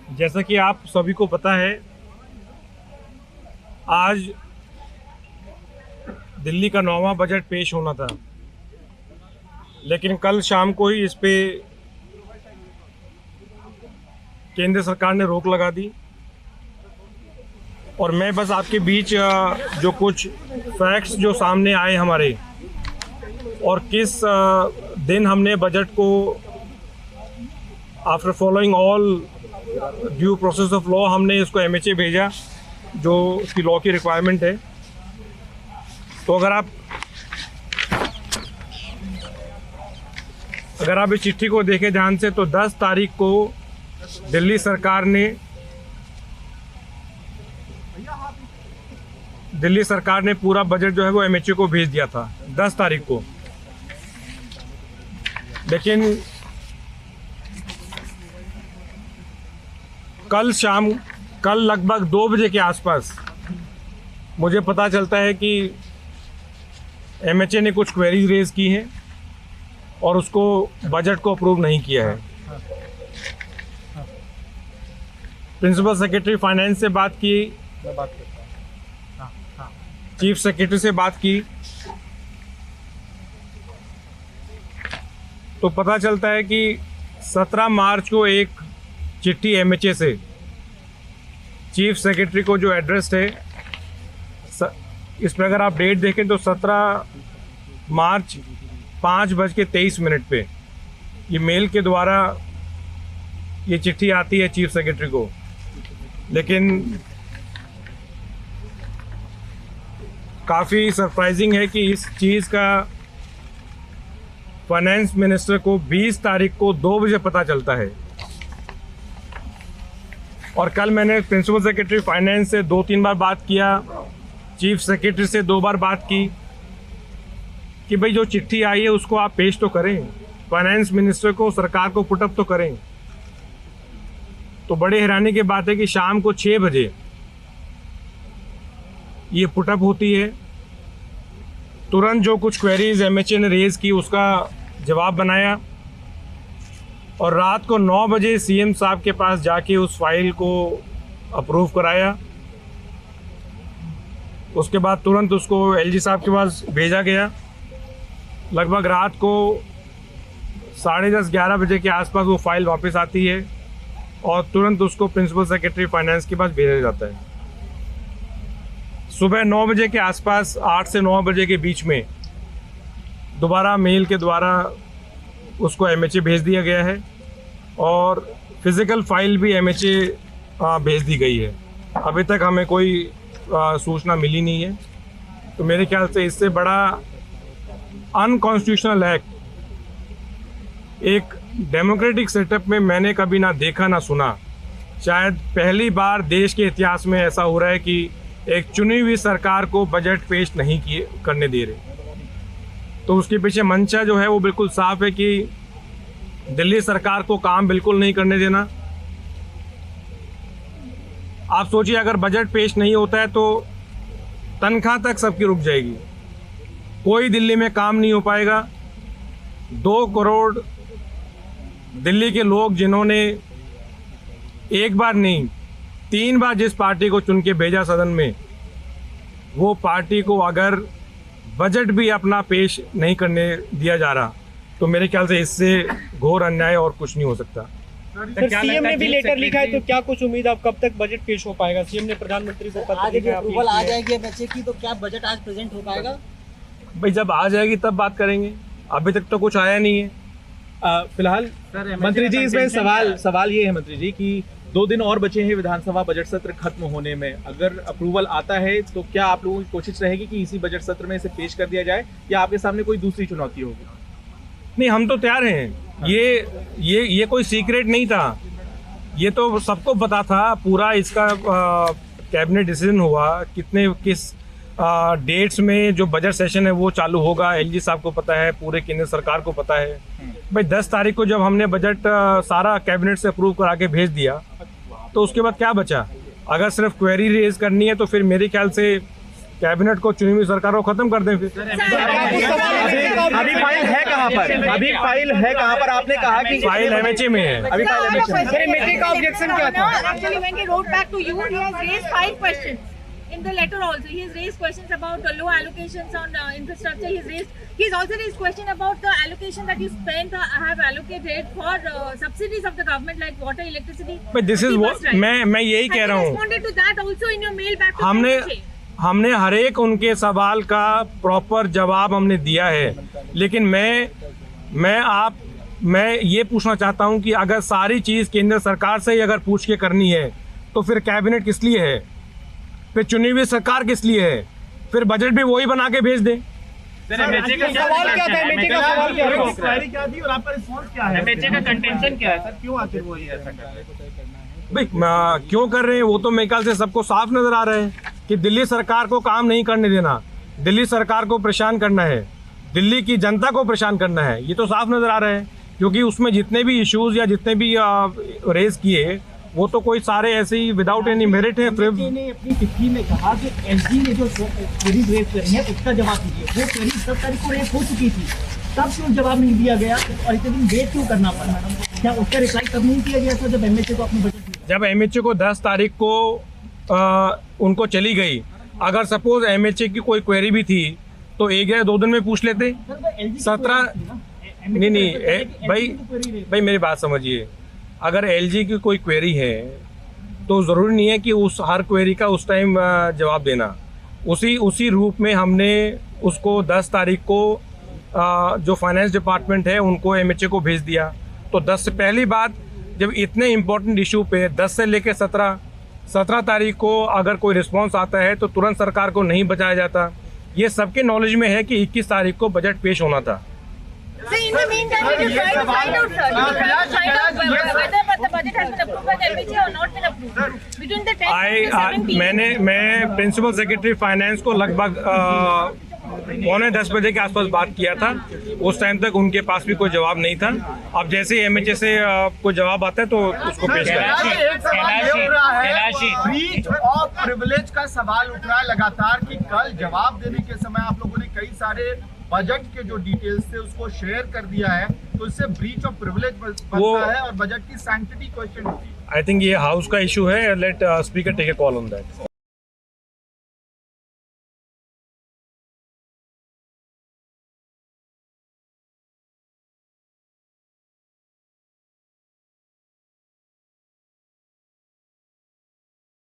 जैसा कि आप सभी को पता है, आज दिल्ली का 9वां बजट पेश होना था, लेकिन कल शाम को ही इस पे केंद्र सरकार ने रोक लगा दी। और मैं बस आपके बीच जो कुछ फैक्ट्स जो सामने आए हमारे, और किस दिन हमने बजट को after following all due process of law हमने इसको MHA भेजा, जो उसकी लॉ की रिक्वायरमेंट है। तो अगर आप इस चिट्ठी को देखें ध्यान से, तो 10 तारीख को दिल्ली सरकार ने पूरा बजट जो है वो MHA को भेज दिया था 10 तारीख को। लेकिन कल लगभग 2 बजे के आसपास मुझे पता चलता है कि MHA ने कुछ क्वेरीज रेज की हैं और उसको बजट को अप्रूव नहीं किया है। प्रिंसिपल सेक्रेटरी फाइनेंस से बात की, चीफ सेक्रेटरी से बात की, तो पता चलता है कि 17 मार्च को एक चिट्ठी MHA से चीफ सेक्रेटरी को जो एड्रेस है, इस पर अगर आप डेट देखें तो 17 मार्च 5:23 पे ये मेल के द्वारा ये चिट्ठी आती है चीफ सेक्रेटरी को। लेकिन काफ़ी सरप्राइजिंग है कि इस चीज़ का फाइनेंस मिनिस्टर को 20 तारीख को 2 बजे पता चलता है। और कल मैंने प्रिंसिपल सेक्रेटरी फाइनेंस से 2-3 बार बात किया, चीफ सेक्रेटरी से 2 बार बात की कि भाई जो चिट्ठी आई है उसको आप पेश तो करें, फाइनेंस मिनिस्टर को, सरकार को पुटअप तो करें। तो बड़े हैरानी की बात है कि शाम को 6 बजे ये पुटअप होती है। तुरंत जो कुछ क्वेरीज MHA ने रेज की उसका जवाब बनाया, और रात को 9 बजे CM साहब के पास जाके उस फाइल को अप्रूव कराया। उसके बाद तुरंत उसको LG साहब के पास भेजा गया। लगभग रात को 10:30-11 बजे के आसपास वो फाइल वापस आती है और तुरंत उसको प्रिंसिपल सेक्रेटरी फाइनेंस के पास भेजा जाता है। सुबह 9 बजे के आसपास, 8 से 9 बजे के बीच में दोबारा मेल के द्वारा उसको MHA भेज दिया गया है, और फिज़िकल फाइल भी MHA भेज दी गई है। अभी तक हमें कोई सूचना मिली नहीं है। तो मेरे ख्याल से इससे बड़ा अनकॉन्स्टिट्यूशनल एक्ट एक डेमोक्रेटिक सेटअप में मैंने कभी ना देखा ना सुना। शायद पहली बार देश के इतिहास में ऐसा हो रहा है कि एक चुनी हुई सरकार को बजट पेश नहीं करने दे रहे। तो उसके पीछे मंशा जो है वो बिल्कुल साफ है कि दिल्ली सरकार को काम बिल्कुल नहीं करने देना। आप सोचिए, अगर बजट पेश नहीं होता है तो तनख्वाह तक सबकी रुक जाएगी, कोई दिल्ली में काम नहीं हो पाएगा। 2 करोड़ दिल्ली के लोग जिन्होंने एक बार नहीं 3 बार जिस पार्टी को चुन के भेजा सदन में, वो पार्टी को अगर बजट भी अपना पेश नहीं करने दिया जा रहा, तो मेरे ख्याल से इससे घोर अन्याय और कुछ नहीं हो सकता। सर, CM ने भी लेटर लिखा है, तो क्या कुछ उम्मीद आप कब तक बजट पेश हो पाएगा? CM ने प्रधानमंत्री को पत्र लिखा है, अप्रूवल आ जाएगी MHA की, तो क्या बजट आज प्रेजेंट हो पाएगा? भाई जब आ जाएगी तब बात करेंगे, अभी तक तो कुछ आया नहीं है। फिलहाल मंत्री जी, इसमें सवाल ये है मंत्री जी कि 2 दिन और बचे हैं विधानसभा बजट सत्र खत्म होने में। अगर अप्रूवल आता है तो क्या आप लोगों की कोशिश रहेगी कि इसी बजट सत्र में इसे पेश कर दिया जाए, या आपके सामने कोई दूसरी चुनौती होगी? नहीं, हम तो तैयार हैं। ये कोई सीक्रेट नहीं था, ये तो सबको पता था। पूरा इसका कैबिनेट डिसीजन हुआ, किस डेट्स में जो बजट सेशन है वो चालू होगा, LG साहब को पता है, पूरे केंद्र सरकार को पता है। भाई 10 तारीख को जब हमने बजट सारा कैबिनेट से अप्रूव करा के भेज दिया, तो उसके बाद क्या बचा? अगर सिर्फ क्वेरी रेज करनी है तो फिर मेरे ख्याल से कैबिनेट को, चुनी हुई सरकार को खत्म कर दें फिर। अभी फाइल है कहाँ पर? अभी फाइल है कहाँ पर? आपने कहा कि फाइल एमएचए में है। अभी फाइल एमएचए में। सर एमएचए का ऑब्जेक्शन क्या था? Actually, when he wrote back to you, he has raised 5 questions. In the letter also, he has raised questions about the low allocations on infrastructure. He's also raised question about the allocation that you have allocated for subsidies of the government like water, electricity. But this is what मैं यही कह रहा हूँ। Responded to that also in your mail back to हमने हर एक उनके सवाल का प्रॉपर जवाब हमने दिया है, लेकिन मैं ये पूछना चाहता हूँ कि अगर सारी चीज़ केंद्र सरकार से ही अगर पूछ के करनी है तो फिर कैबिनेट किस लिए है, फिर चुनी हुई सरकार किस लिए है, फिर बजट भी वही बना के भेज दें। सवाल क्या था? एमएचए का सवाल क्या था? क्वेरी क्या थी और आपका रिस्पांस क्या है? एमएचए का कंटेंशन क्या है सर? क्यों आखिर वो ये ऐसा कर रहे हैं? भाई क्यों कर रहे हैं वो तो मेरे ख्याल से सबको साफ नजर आ रहा है कि दिल्ली सरकार को काम नहीं करने देना, दिल्ली सरकार को परेशान करना है, दिल्ली की जनता को परेशान करना है, ये तो साफ नजर आ रहा है। क्योंकि उसमें जितने भी इश्यूज या जितने भी रेज किए वो तो कोई सारे ऐसे ही विदाउट एनी मेरिट है। एमएचए ने अपनी चिट्ठी में कहा कि एलजी ने जो क्वेरी रेज करी है उसका जवाब दीजिए। वो क्वेरी 10 तारीख को रेज हो चुकी थी, तब क्यों जवाब नहीं दिया गया और इतने दिन वेट क्यों करना पड़ा मैडम? क्या उसका रिप्लाई तब नहीं किया गया था जब एमएचए को अपने बजट दिया? जब एमएचए को 10 तारीख को उनको चली गई, अगर सपोज एमएचए की कोई क्वेरी भी थी तो 1 या 2 दिन में पूछ लेते। 17 नहीं भाई मेरी बात समझिए, अगर एलजी की कोई क्वेरी है तो ज़रूरी नहीं है कि उस हर क्वेरी का उस टाइम जवाब देना। उसी रूप में हमने उसको 10 तारीख को जो फाइनेंस डिपार्टमेंट है उनको एमएचए को भेज दिया। तो 10 से पहली बात, जब इतने इम्पोर्टेंट इशू पे 10 से लेकर 17 तारीख को अगर कोई रिस्पांस आता है तो तुरंत सरकार को नहीं बचाया जाता। ये सबके नॉलेज में है कि 21 तारीख को बजट पेश होना था। So in the meantime, we will try to find out, sir. We will try to find out whether the budget has been approved by the MHA or not been approved. Between the 10 and the 7 PM. मैं principal secretary finance को लगभग 9:45 बजे के आसपास बात किया था। उस टाइम तक उनके पास भी कोई जवाब नहीं था। अब जैसे ही एमएचए से कोई जवाब आता है तो उसको पेश करें। ब्रीच ऑफ प्रिविलेज का सवाल उठ रहा है लगातार कि कल जवाब देने के समय आप लोगों ने कई सारे बजट के जो डिटेल्स थे उसको शेयर कर दिया है, तो इससे ब्रीच ऑफ प्रिविलेज बनता है और बजट की सैंक्टिटी क्वेश्चन होती है। आई थिंक ये हाउस का इशू है। Let speaker take a call on that.